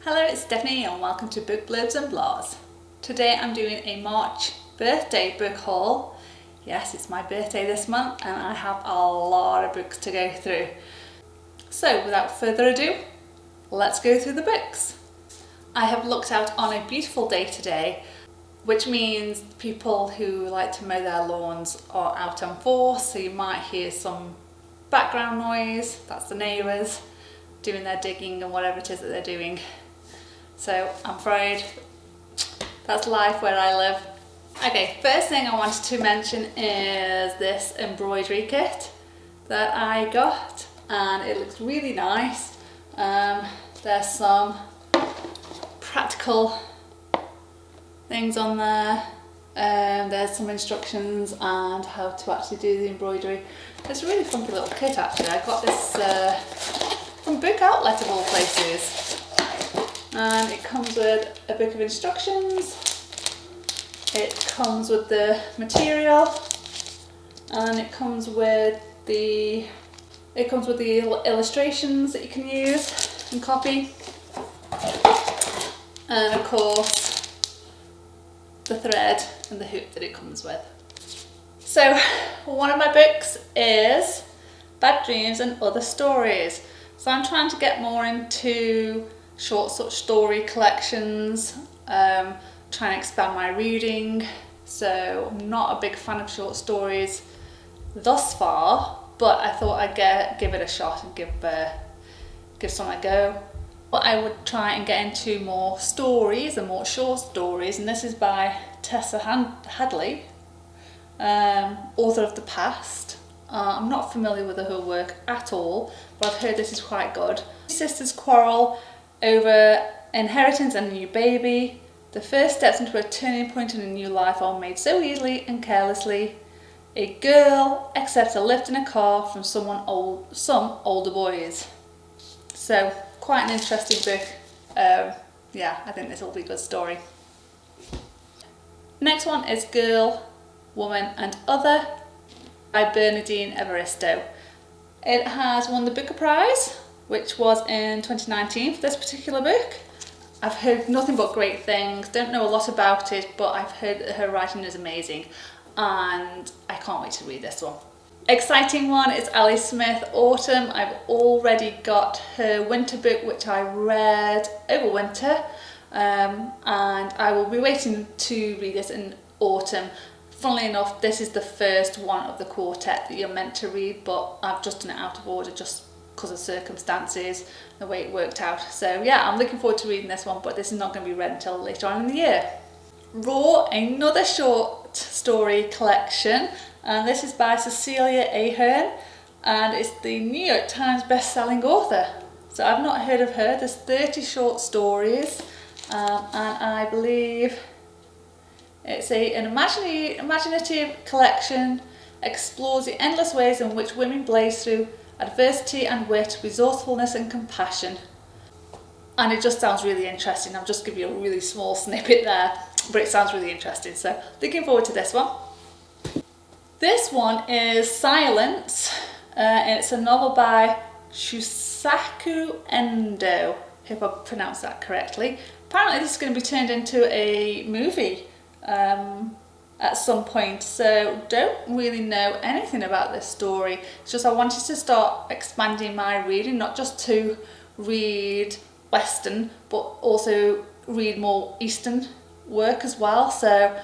Hello, it's Stephanie and welcome to Book Blurbs and Blahs. Today I'm doing a March birthday book haul. Yes, it's my birthday this month and I have a lot of books to go through. So without further ado, let's go through the books. I have looked out on a beautiful day today, which means people who like to mow their lawns are out in force, so you might hear some background noise. That's the neighbours doing their digging and whatever it is that they're doing. So I'm afraid that's life where I live. Okay, first thing I wanted to mention is this embroidery kit that I got, and it looks really nice. There's some practical things on there. There's some instructions and how to actually do the embroidery. It's a really funky little kit actually. I got this from Book Outlet of all places. And it comes with a book of instructions, it comes with the material, and it comes with the illustrations that you can use and copy, and of course the thread and the hoop that it comes with. So one of my books is Bad Dreams and Other Stories. So I'm trying to get more into short story collections, trying to expand my reading. So I'm not a big fan of short stories thus far, but I thought I'd give it a shot and give some a go. But I would try and get into more stories and more short stories, and this is by Tessa Hadley, author of The Past. I'm not familiar with her work at all, but I've heard this is quite good. Sisters quarrel over inheritance and a new baby. The first steps into a turning point in a new life are made so easily and carelessly. A girl accepts a lift in a car from some older boys. So quite an interesting book. Yeah, I think this will be a good story. Next one is Girl, Woman and Other by Bernardine Evaristo. It has won the Booker Prize, which was in 2019 for this particular book. I've heard nothing but great things, don't know a lot about it, but I've heard that her writing is amazing and I can't wait to read this one. Exciting one is Ali Smith, Autumn. I've already got her winter book, which I read over winter, and I will be waiting to read this in autumn. Funnily enough, this is the first one of the quartet that you're meant to read, but I've just done it out of order just because of circumstances, the way it worked out. So yeah, I'm looking forward to reading this one, but this is not going to be read until later on in the year. Raw, another short story collection, and this is by Cecilia Ahern, and it's the New York Times best-selling author. So I've not heard of her. There's 30 short stories, and I believe it's an imaginative collection, explores the endless ways in which women blaze through adversity and wit, resourcefulness and compassion. And it just sounds really interesting. I'll just give you a really small snippet there, but it sounds really interesting. So looking forward to this one. This one is Silence, and it's a novel by Shusaku Endo, if I pronounced that correctly. Apparently this is going to be turned into a movie at some point, so don't really know anything about this story. It's just I wanted to start expanding my reading, not just to read Western, but also read more Eastern work as well. So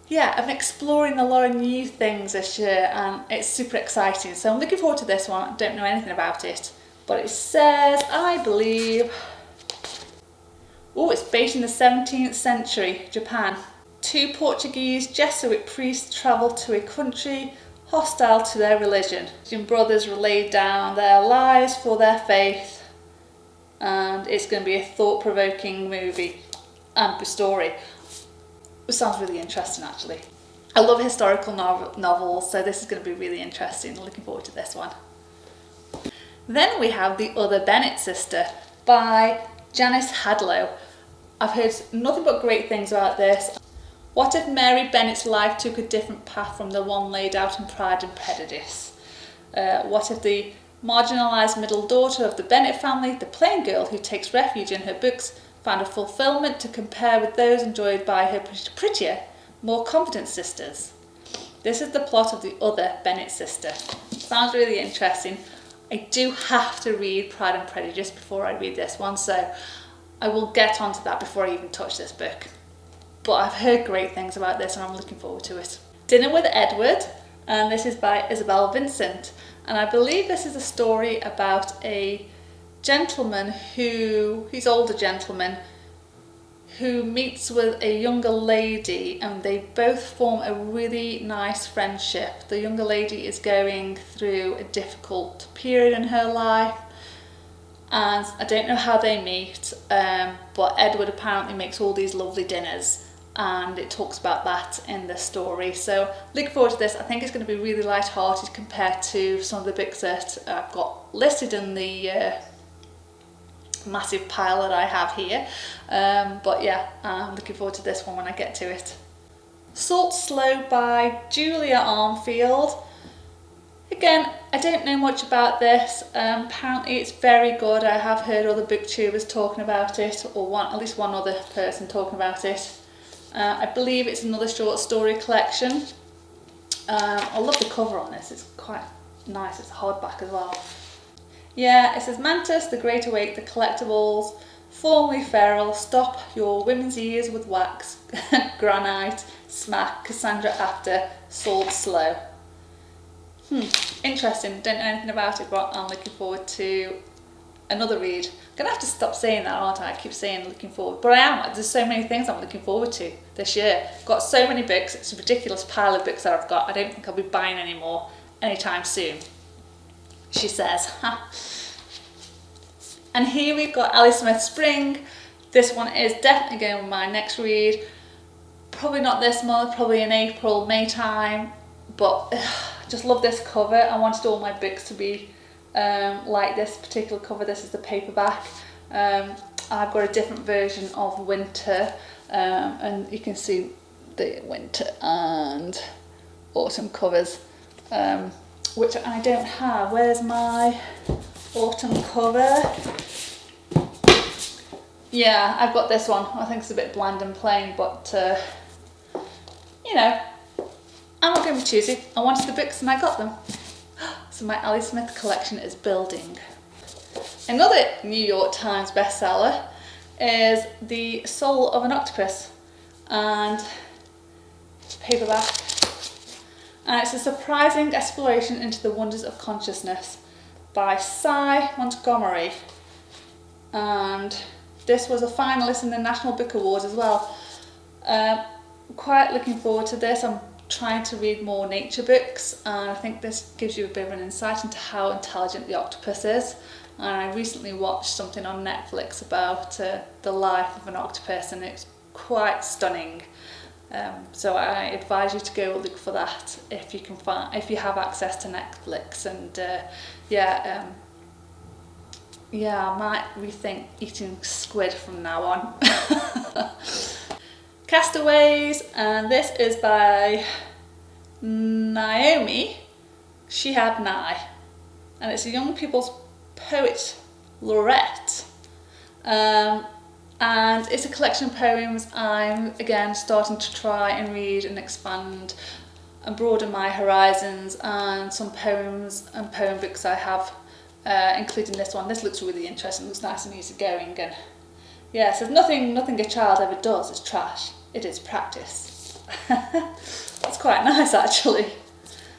yeah, I'm exploring a lot of new things this year and it's super exciting. So I'm looking forward to this one. I don't know anything about it, but it says, I believe, it's based in the 17th century, Japan. Two Portuguese Jesuit priests travel to a country hostile to their religion. Christian brothers lay down their lives for their faith, and it's going to be a thought-provoking movie and story. It sounds really interesting actually. I love historical novels, so this is going to be really interesting. I'm looking forward to this one. Then we have The Other Bennet Sister by Janice Hadlow. I've heard nothing but great things about this. What if Mary Bennet's life took a different path from the one laid out in Pride and Prejudice? What if the Marginalised middle daughter of the Bennett family, the plain girl who takes refuge in her books found a fulfilment to compare with those enjoyed by her prettier, more confident sisters. This is the plot of the other Bennett sister. Sounds really interesting. I do have to read Pride and Prejudice before I read this one, so I will get onto that before I even touch this book. But I've heard great things about this and I'm looking forward to it. Dinner with Edward, and this is by Isabel Vincent. And I believe this is a story about a gentleman he's older gentleman, who meets with a younger lady and they both form a really nice friendship. The younger lady is going through a difficult period in her life and I don't know how they meet, but Edward apparently makes all these lovely dinners and it talks about that in the story. So looking forward to this. I think it's going to be really light-hearted compared to some of the books that I've got listed in the massive pile that I have here. But yeah, I'm looking forward to this one when I get to it. Salt Slow by Julia Armfield. Again, I don't know much about this. Apparently it's very good. I have heard other booktubers talking about it, or at least one other person talking about it. I believe it's another short story collection. I love the cover on this, it's quite nice, it's a hardback as well. Yeah, it says Mantis, the Great Awake, the Collectibles, formerly feral, stop your women's ears with wax, granite, smack, Cassandra after, Salt Slow. Interesting, don't know anything about it, but I'm looking forward to another read. I'm gonna have to stop saying that, aren't I? I keep saying looking forward, but I am. There's so many things I'm looking forward to this year. I've got so many books, it's a ridiculous pile of books that I've got. I don't think I'll be buying any more anytime soon, she says. And here we've got Alice Smith Spring. This one is definitely going with my next read. Probably not this month, probably in April, May time, but I just love this cover. I wanted all my books to be like this particular cover. This is the paperback. I've got a different version of Winter, and you can see the winter and autumn covers, which I don't have. Where's my autumn cover? Yeah, I've got this one. I think it's a bit bland and plain, but you know, I'm not going to be choosy. I wanted the books and I got them. So my Ali Smith collection is building. Another New York Times bestseller is The Soul of an Octopus, and paperback. And it's a surprising exploration into the wonders of consciousness by Cy Montgomery. And this was a finalist in the National Book Awards as well. Quite looking forward to this. I'm trying to read more nature books, and I think this gives you a bit of an insight into how intelligent the octopus is. And I recently watched something on Netflix about the life of an octopus, and it's quite stunning. So I advise you to go look for that if you can if you have access to Netflix. And I might rethink eating squid from now on. Castaways, and this is by Naomi Shihab Nye, and it's a young people's poet laureate, and it's a collection of poems. I'm again starting to try and read and expand and broaden my horizons, and some poems and poem books I have, including this one. This looks really interesting, looks nice and easy going, and yeah, it says nothing a child ever does is trash, it is practice. That's quite nice actually.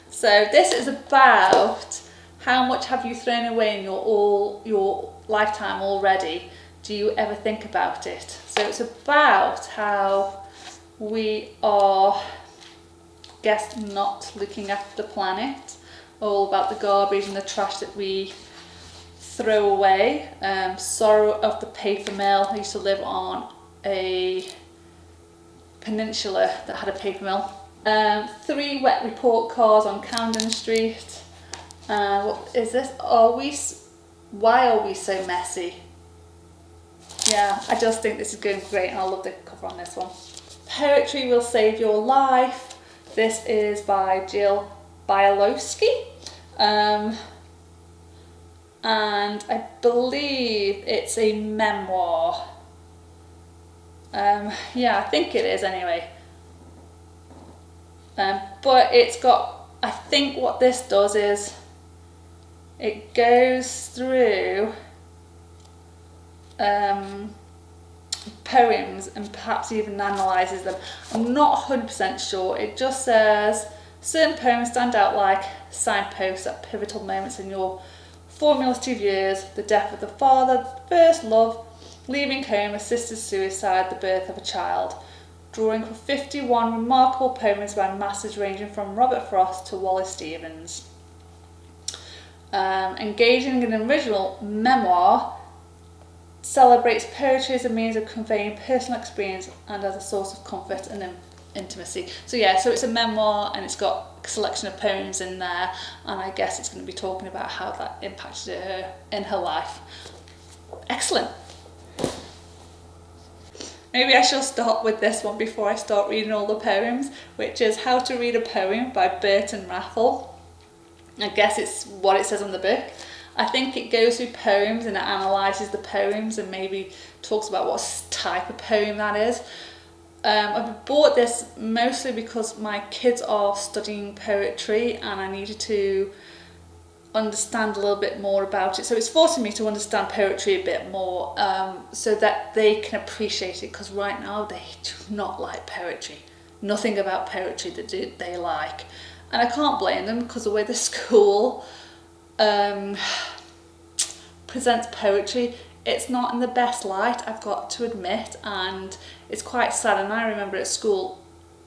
So this is about how much have you thrown away in your lifetime already? Do you ever think about it? So it's about how we are, guess, not looking after the planet, all about the garbage and the trash that we throw away. Sorrow of the paper mill. I used to live on a peninsula that had a paper mill. 3 wet report cars on Camden Street. What is this? Why are we so messy? Yeah, I just think this is going great, and I love the cover on this one. Poetry Will Save Your Life. This is by Jill Bialowski. and I believe it's a memoir. Yeah, I think it is anyway. But it's got, I think what this does is it goes through poems and perhaps even analyses them. I'm not 100% sure. It just says certain poems stand out like signposts at pivotal moments in your formative years: the death of the father, first love, leaving home, a sister's suicide, the birth of a child. Drawing from 51 remarkable poems by masters ranging from Robert Frost to Wallace Stevens. Engaging in an original memoir, celebrates poetry as a means of conveying personal experience and as a source of comfort and intimacy. So yeah, so it's a memoir and it's got a selection of poems in there, and I guess it's going to be talking about how that impacted her in her life. Excellent. Maybe I shall start with this one before I start reading all the poems, which is How to Read a Poem by Burton Raffle. I guess it's what it says on the book. I think it goes through poems and it analyses the poems and maybe talks about what type of poem that is. I've bought this mostly because my kids are studying poetry and I needed to understand a little bit more about it. So it's forcing me to understand poetry a bit more so that they can appreciate it, because right now they do not like poetry. Nothing about poetry that they like. And I can't blame them, because the way the school presents poetry, it's not in the best light, I've got to admit, and it's quite sad. And I remember at school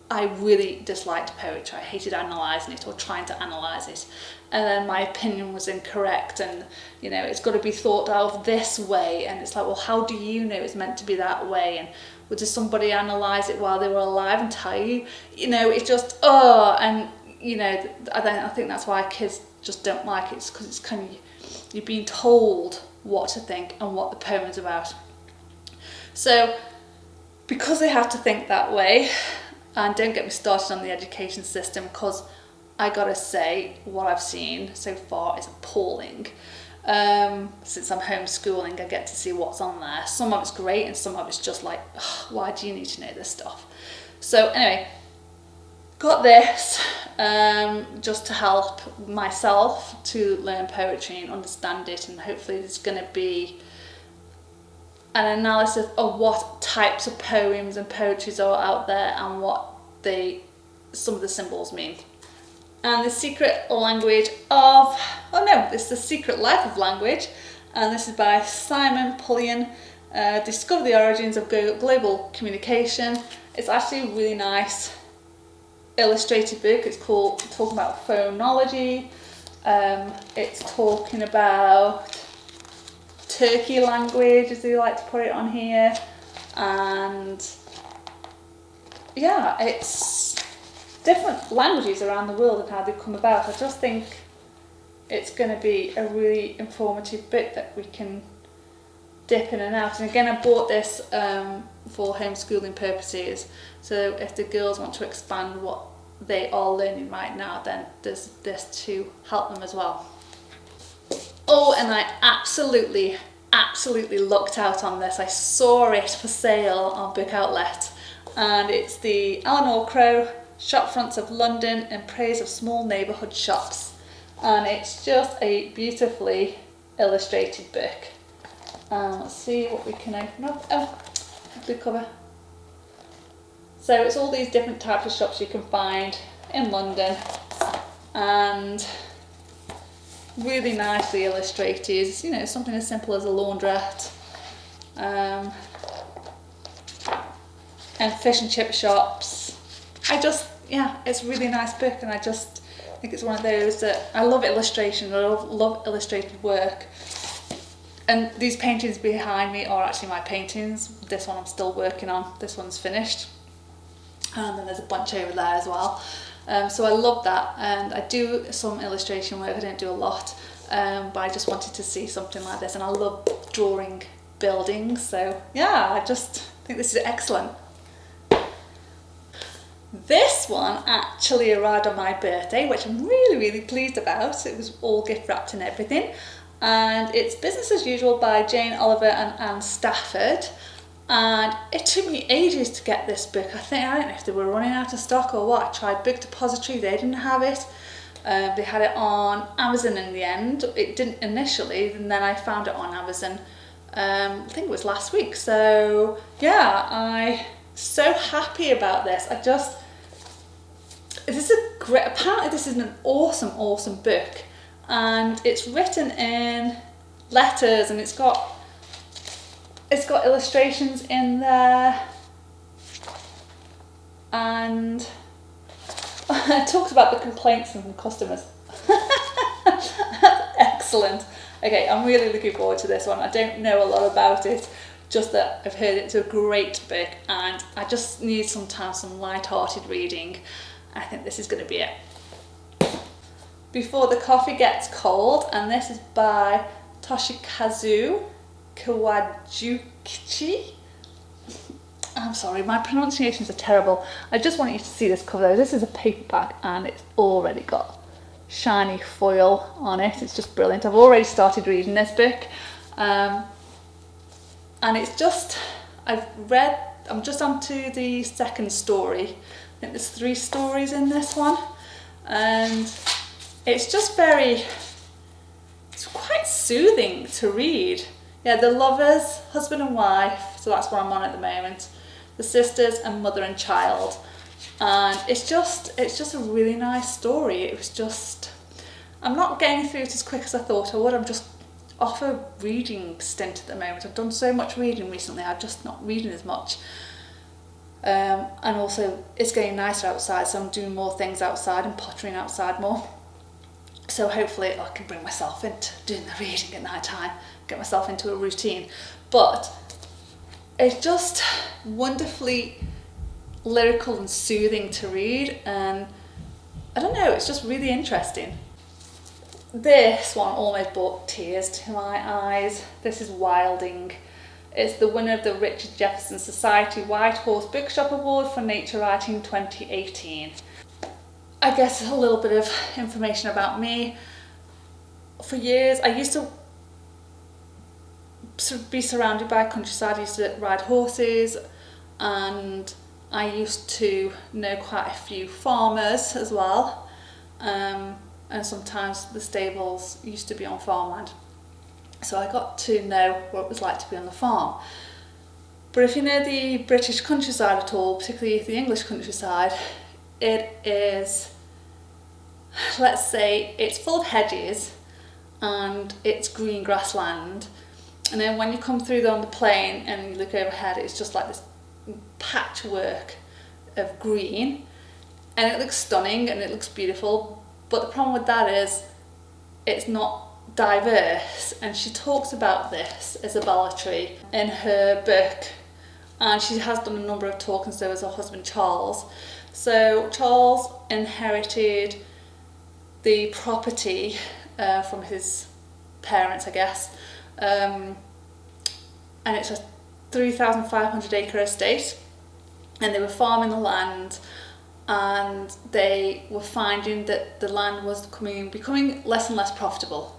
I really disliked poetry. I hated analysing it or trying to analyse it, and then my opinion was incorrect, and you know, it's got to be thought of this way, and it's like, well, how do you know it's meant to be that way? And well, does somebody analyse it while they were alive and tell you? You know, it's just and you know, I think that's why kids just don't like it. It's because it's kind of, you're being told what to think and what the poem is about. So because they have to think that way, and don't get me started on the education system, because I gotta say what I've seen so far is appalling. Since I'm homeschooling, I get to see what's on there. Some of it's great and some of it's just like, why do you need to know this stuff? So anyway, got this just to help myself to learn poetry and understand it, and hopefully there's going to be an analysis of what types of poems and poetries are out there and what some of the symbols mean. And The Secret Language of, it's The Secret Life of Language, and this is by Simon Pullian. Discover the Origins of Global Communication. It's actually a really nice illustrated book. It's talking about phonology. It's talking about Turkey language, as they like to put it on here, and yeah, it's different languages around the world and how they've come about. I just think it's going to be a really informative book that we can dip in and out. And again, I bought this for homeschooling purposes, so if the girls want to expand what they are learning right now, then there's this to help them as well. Oh, and I absolutely lucked out on this. I saw it for sale on Book Outlet, and it's the Eleanor Crowe Shop Fronts of London in Praise of Small Neighbourhood Shops, and it's just a beautifully illustrated book. Let's see what we can open up. Oh, blue cover. So it's all these different types of shops you can find in London, and really nicely illustrated. You know, something as simple as a laundrette, and fish and chip shops. It's a really nice book, and I just think it's one of those that I love illustration. I love illustrated work. And these paintings behind me are actually my paintings. This one I'm still working on. This one's finished. And then there's a bunch over there as well. So I love that, and I do some illustration work. I don't do a lot, but I just wanted to see something like this, and I love drawing buildings. So yeah, I just think this is excellent. This one actually arrived on my birthday, which I'm really pleased about. It was all gift wrapped and everything. and it's Business as Usual by Jane Oliver and Anne Stafford. And it took me ages to get this book. I don't know if they were running out of stock or what. I tried Book Depository, they didn't have it. They had it on Amazon in the end. It didn't initially, and then I found it on Amazon. I think it was last week. So yeah, I'm so happy about this. This is a great, apparently this is an awesome book, and it's written in letters, and it's got illustrations in there, and it talks about the complaints from customers. That's excellent. Okay, I'm really looking forward to this one. I don't know a lot about it, just that I've heard it's a great book, and I just need some light-hearted reading. I think this is going to be it. Before the Coffee Gets Cold, and this is by Toshikazu Kawajuchi. I'm sorry, my pronunciations are terrible. I just want you to see this cover though. This is a paperback, and it's already got shiny foil on it. It's just brilliant. I've already started reading this book, and it's just, I'm just onto the second story. I think there's 3 stories in this one, and it's just it's quite soothing to read. Yeah, the lovers, husband and wife, so that's what I'm on at the moment. The sisters and mother and child. And it's just a really nice story. It was just, I'm not getting through it as quick as I thought I would. I'm just off a reading stint at the moment. I've done so much reading recently, I'm just not reading as much. And also it's getting nicer outside, so I'm doing more things outside and pottering outside more. So hopefully I can bring myself into doing the reading at night time, get myself into a routine. But it's just wonderfully lyrical and soothing to read, and I don't know, it's just really interesting. This one almost brought tears to my eyes. This is Wilding. It's the winner of the Richard Jefferson Society White Horse Bookshop Award for Nature Writing 2018. I guess a little bit of information about me. For years, I used to be surrounded by countryside. I used to ride horses, and I used to know quite a few farmers as well. And sometimes the stables used to be on farmland. So I got to know what it was like to be on the farm. But if you know the British countryside at all, particularly the English countryside, it is, let's say, it's full of hedges and it's green grassland. And then when you come through on the plain and you look overhead, it's just like this patchwork of green, and it looks stunning and it looks beautiful. But the problem with that is it's not diverse, and she talks about this, Isabella Tree, in her book, and she has done a number of talks, and so has her husband Charles. So Charles inherited the property from his parents, I guess, and it's a 3,500 acre estate, and they were farming the land, and they were finding that the land was becoming less and less profitable.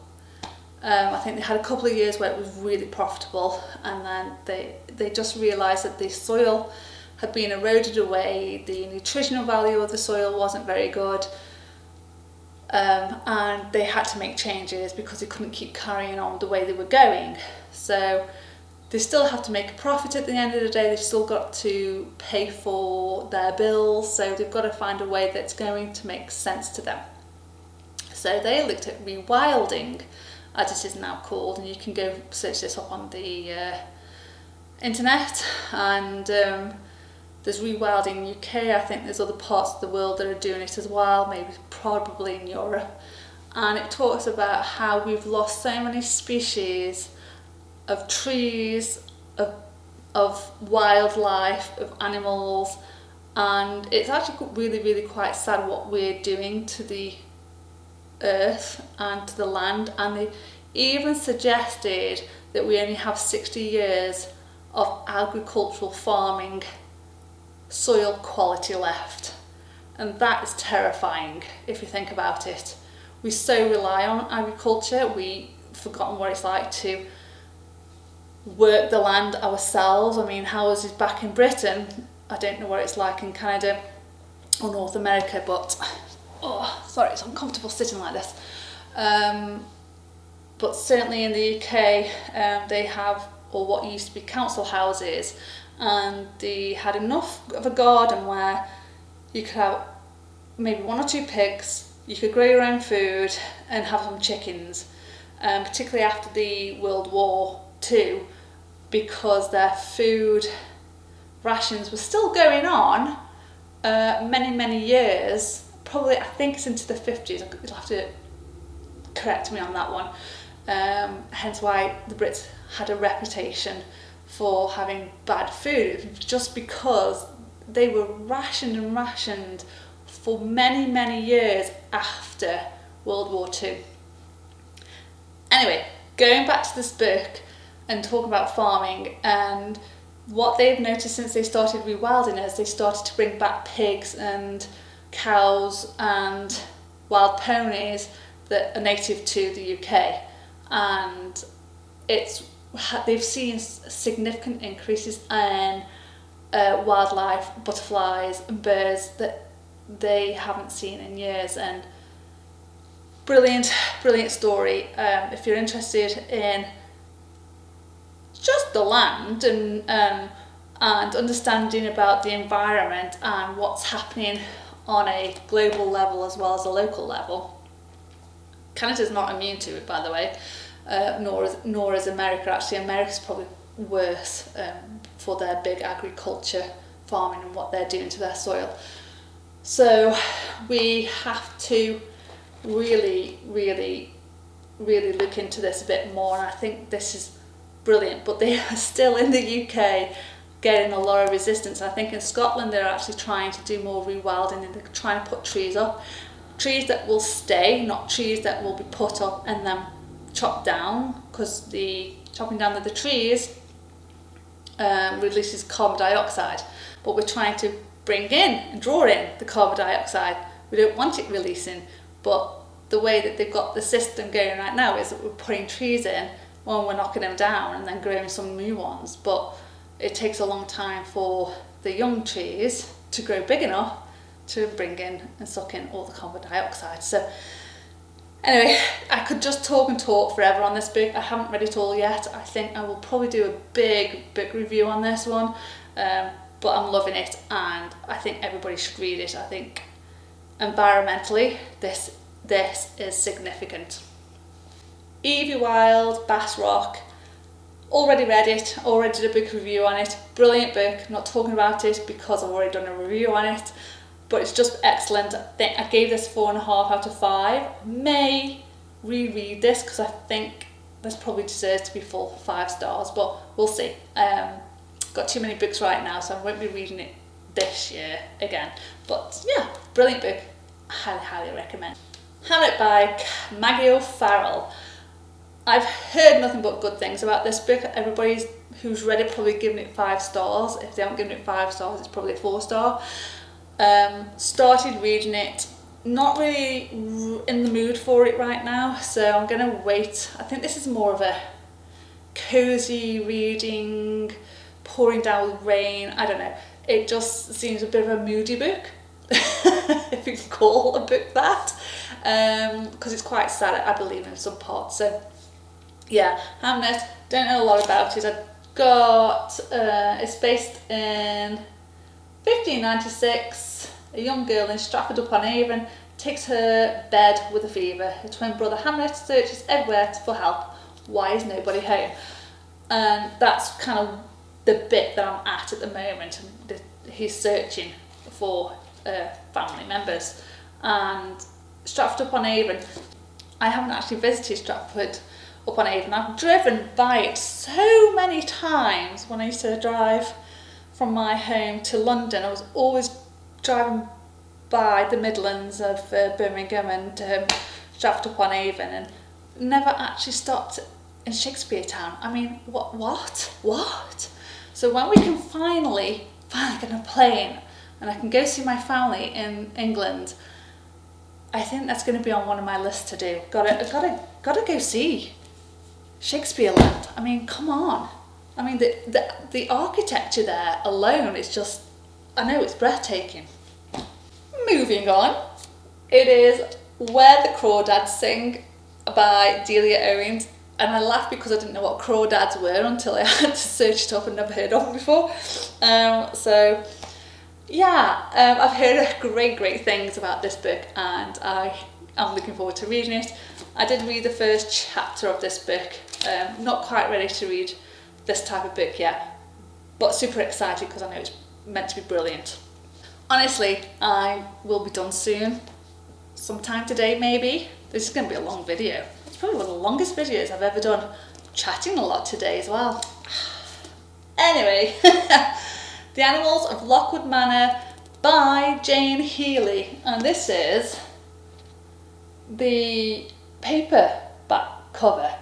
I think they had a couple of years where it was really profitable, and then they just realised that the soil had been eroded away, the nutritional value of the soil wasn't very good, and they had to make changes because they couldn't keep carrying on the way they were going. So they still have to make a profit at the end of the day, they've still got to pay for their bills, so they've got to find a way that's going to make sense to them. So they looked at rewilding, as it is now called, and you can go search this up on the internet, and there's Rewilding UK. I think there's other parts of the world that are doing it as well, maybe probably in Europe, and it talks about how we've lost so many species of trees, of wildlife, of animals, and it's actually really quite sad what we're doing to the earth and to the land. And they even suggested that we only have 60 years of agricultural farming soil quality left, and that is terrifying if you think about it. We so rely on agriculture, we forgotten what it's like to work the land ourselves. I mean, how is it back in Britain? I don't know what it's like in Canada or North America, but oh, sorry, it's uncomfortable sitting like this. But certainly in the UK, they have, or what used to be council houses, and they had enough of a garden where you could have maybe 1 or 2 pigs, you could grow your own food and have some chickens, particularly after the World War II, because their food rations were still going on many years, probably I think it's into the 50s, you'll have to correct me on that one, hence why the Brits had a reputation for having bad food, just because they were rationed for many years after World War II. Anyway, going back to this book and talking about farming, and what they've noticed since they started rewilding is they started to bring back pigs and cows and wild ponies that are native to the UK, and they've seen significant increases in wildlife, butterflies and birds that they haven't seen in years. And brilliant story. If you're interested in just the land and understanding about the environment and what's happening on a global level as well as a local level. Canada's not immune to it, by the way, nor is America. Actually, America's probably worse for their big agriculture farming and what they're doing to their soil. So we have to really look into this a bit more, and I think this is brilliant. But they are still in the UK getting a lot of resistance. I think in Scotland they're actually trying to do more rewilding, and they're trying to put trees up, trees that will stay, not trees that will be put up and then chopped down, because the chopping down of the trees releases carbon dioxide, but we're trying to bring in and draw in the carbon dioxide. We don't want it releasing, but the way that they've got the system going right now is that we're putting trees in, well, we're knocking them down and then growing some new ones, but it takes a long time for the young trees to grow big enough to bring in and suck in all the carbon dioxide. So anyway, I could just talk and talk forever on this book. I haven't read it all yet. I think I will probably do a big book review on this one, but I'm loving it and I think everybody should read it. I think environmentally this is significant. Evie Wyld, Bass Rock, already read it, already did a book review on it. Brilliant book. Not talking about it because I've already done a review on it, but it's just excellent. I think I gave this 4.5 out of 5. May reread this because I think this probably deserves to be full 5 stars, but we'll see. Got too many books right now, so I won't be reading it this year again. But yeah, brilliant book. Highly recommend. Hamlet by Maggie O'Farrell. I've heard nothing but good things about this book. Everybody who's read it probably given it 5 stars. If they haven't given it 5 stars, it's probably a 4-star. Started reading it, not really in the mood for it right now, so I'm going to wait. I think this is more of a cozy reading, pouring down with rain. I don't know. It just seems a bit of a moody book, if you can call a book that, because it's quite sad, I believe, in some parts. So yeah, Hamlet, don't know a lot about it. It's based in 1596. A young girl in Stratford-upon-Avon takes her bed with a fever. Her twin brother Hamlet searches everywhere for help. Why is nobody home? And that's kind of the bit that I'm at the moment. He's searching for family members. And Stratford-upon-Avon, I haven't actually visited Stratford-upon-Avon. I've driven by it so many times when I used to drive from my home to London. I was always driving by the Midlands of Birmingham and Stratford-upon-Avon, and never actually stopped in Shakespeare Town. I mean, what? So when we can finally get a plane and I can go see my family in England, I think that's going to be on one of my lists to do. Gotta go see Shakespeare land. I mean, come on. I mean, the architecture there alone is just, I know, it's breathtaking. Moving on, it is Where the Crawdads Sing by Delia Owens. And I laughed because I didn't know what crawdads were until I had to search it up and never heard of them before. So yeah, I've heard great things about this book, and I'm looking forward to reading it. I did read the first chapter of this book. Not quite ready to read this type of book yet, but super excited because I know it's meant to be brilliant. Honestly, I will be done soon. Sometime today maybe. This is going to be a long video. It's probably one of the longest videos I've ever done. Chatting a lot today as well. Anyway, The Animals of Lockwood Manor by Jane Healy. And this is the paperback cover.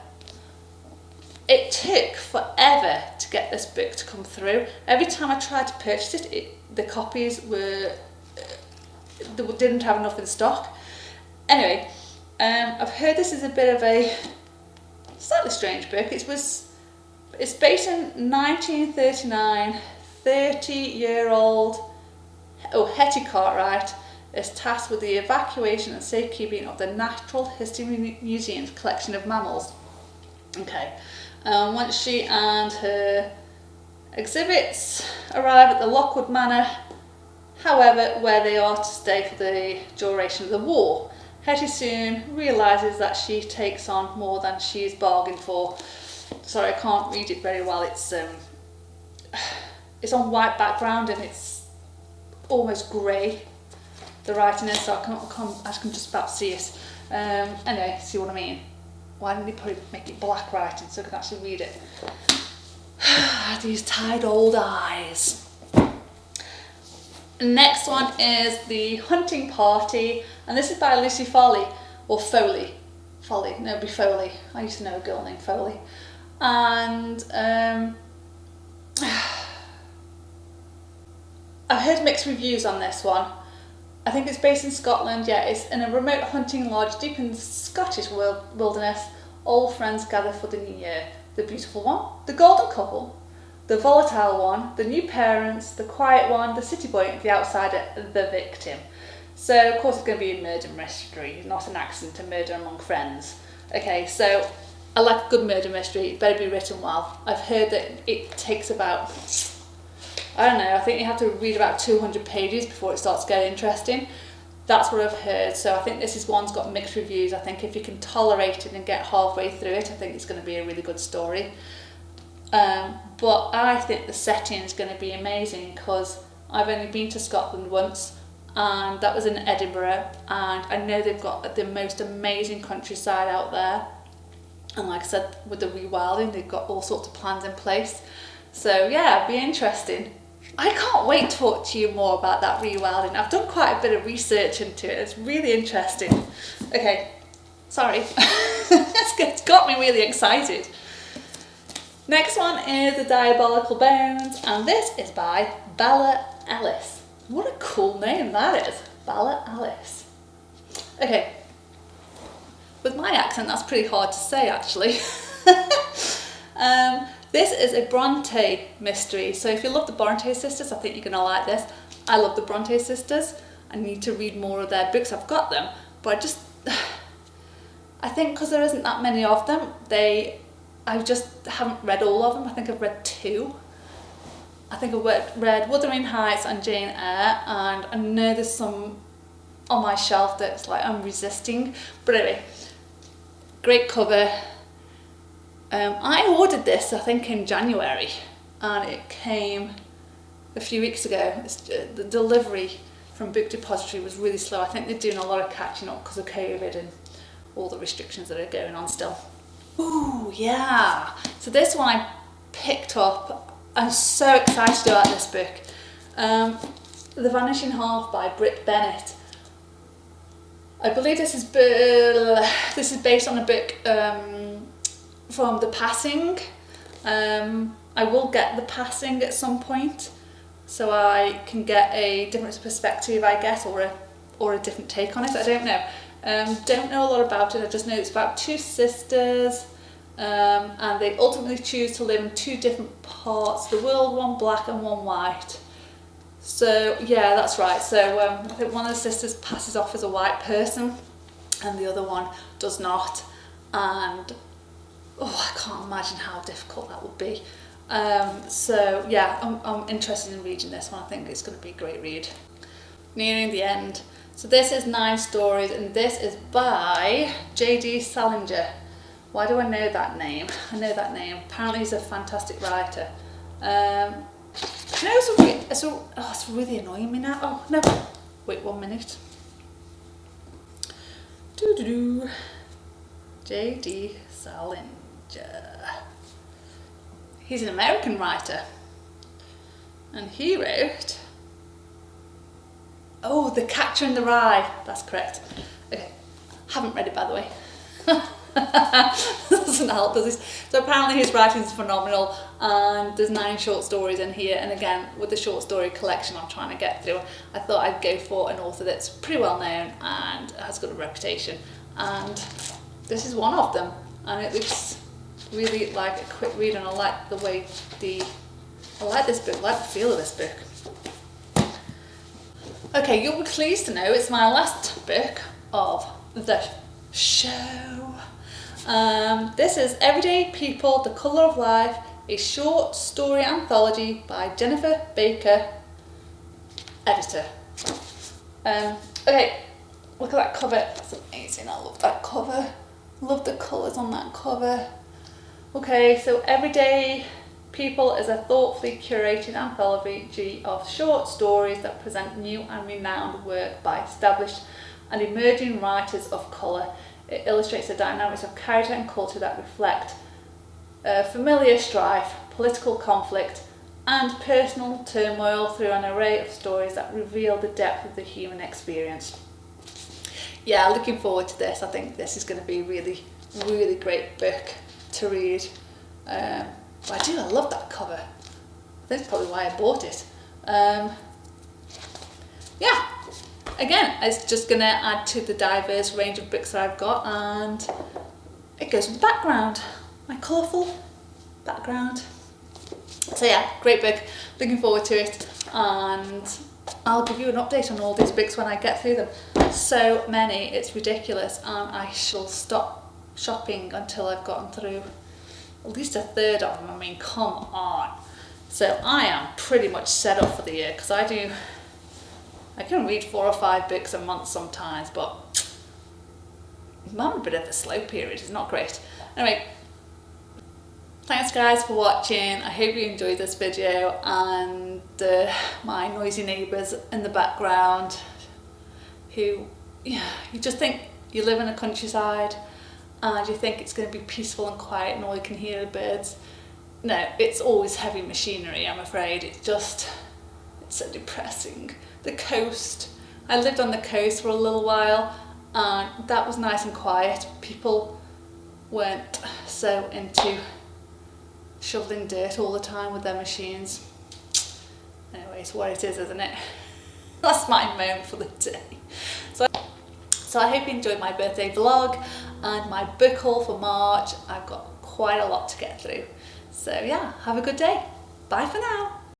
It took forever to get this book to come through. Every time I tried to purchase it, the copies they didn't have enough in stock. Anyway, I've heard this is a bit of a slightly strange book. It's based in 1939. 30-year-old Hetty Cartwright is tasked with the evacuation and safekeeping of the Natural History Museum's collection of mammals. Okay, once she and her exhibits arrive at the Lockwood Manor, however, where they are to stay for the duration of the war, Hetty soon realises that she takes on more than she's bargained for. Sorry, I can't read it very well. It's on white background and it's almost grey, the writing is, so I can just about see it. Anyway, see what I mean? Why didn't they make it black writing so I can actually read it? These tired old eyes. Next one is The Hunting Party, and this is by Lucy Foley, or Foley. Foley, no, it'd be Foley. I used to know a girl named Foley. And I've heard mixed reviews on this one. I think it's based in Scotland. Yeah, it's in a remote hunting lodge deep in the Scottish wilderness. Old friends gather for the new year. The beautiful one, the golden couple, the volatile one, the new parents, the quiet one, the city boy, the outsider, the victim. So of course it's going to be a murder mystery, not an accident, a murder among friends. Okay, so I like a good murder mystery. It better be written well. I've heard that it takes about, I don't know, I think you have to read about 200 pages before it starts getting interesting. That's what I've heard. So I think one's got mixed reviews. I think if you can tolerate it and get halfway through it, I think it's going to be a really good story. But I think the setting is going to be amazing because I've only been to Scotland once, and that was in Edinburgh, and I know they've got the most amazing countryside out there. And like I said, with the rewilding, they've got all sorts of plans in place. So yeah, it'd be interesting. I can't wait to talk to you more about that rewilding. I've done quite a bit of research into it. It's really interesting. Okay, sorry. It's got me really excited. Next one is The Diabolical Bones, and this is by Bella Ellis. What a cool name that is, Bella Ellis. Okay, with my accent that's pretty hard to say actually. This is a Bronte mystery, so if you love the Bronte sisters, I think you're going to like this. I love the Bronte sisters. I need to read more of their books. I've got them, but I think because there isn't that many of them, I just haven't read all of them. I think I've read 2. I think I've read Wuthering Heights and Jane Eyre, and I know there's some on my shelf that's like I'm resisting. But anyway, great cover. I ordered this, I think, in January, and it came a few weeks ago. The delivery from Book Depository was really slow. I think they're doing a lot of catching up because of COVID and all the restrictions that are going on still. Ooh, yeah. So this one I picked up. I'm so excited about this book. The Vanishing Half by Britt Bennett. I believe this is based on a book from The Passing. I will get The Passing at some point, so I can get a different perspective, I guess, or a different take on it. I don't know. Don't know a lot about it. I just know it's about 2 sisters, and they ultimately choose to live in two different parts of the world, one black and one white. So yeah, that's right. So I think one of the sisters passes off as a white person and the other one does not, and oh, I can't imagine how difficult that would be. So yeah, I'm interested in reading this one. I think it's going to be a great read. Nearing the end. So this is 9 stories and this is by J.D. Salinger. Why do I know that name? I know that name. Apparently he's a fantastic writer. It's really annoying me now. Oh no, wait 1 minute. J.D. Salinger. He's an American writer. And he wrote... Oh, The Catcher in the Rye. That's correct. Okay, haven't read it by the way. Doesn't help, does this? So apparently his writing is phenomenal, and there's 9 short stories in here, and again with the short story collection I'm trying to get through, I thought I'd go for an author that's pretty well known and has got a reputation, and this is one of them, and it looks really like a quick read, and I like the way I like this book, I like the feel of this book. Okay, you'll be pleased to know it's my last book of the show. This is Everyday People, The Colour of Life, a short story anthology by Jennifer Baker, editor. Okay, look at that cover, it's amazing, I love that cover. Love the colours on that cover. Okay, so Everyday People is a thoughtfully curated anthology of short stories that present new and renowned work by established and emerging writers of colour. It illustrates the dynamics of character and culture that reflect familiar strife, political conflict, and personal turmoil through an array of stories that reveal the depth of the human experience. Yeah, looking forward to this. I think this is going to be a really, really great book to read. But I love that cover. That's probably why I bought it. Yeah. Again, it's just going to add to the diverse range of books that I've got, and it goes with the background, my colourful background. So yeah, great book, looking forward to it, and I'll give you an update on all these books when I get through them. So many, it's ridiculous, and I shall stop shopping until I've gotten through at least a third of them. I mean, come on. So I am pretty much set up for the year, because I can read 4 or 5 books a month sometimes, but I'm on a bit of a slow period, it's not great. Anyway, thanks guys for watching, I hope you enjoyed this video, and my noisy neighbours in the background who, yeah, you just think you live in a countryside and you think it's going to be peaceful and quiet and all you can hear are birds. No, it's always heavy machinery, I'm afraid. It's so depressing. The coast, I lived on the coast for a little while and that was nice and quiet. People weren't so into shoveling dirt all the time with their machines. Anyway, it's what it is, isn't it? That's my moan for the day. So I hope you enjoyed my birthday vlog and my book haul for March. I've got quite a lot to get through. So yeah, have a good day. Bye for now.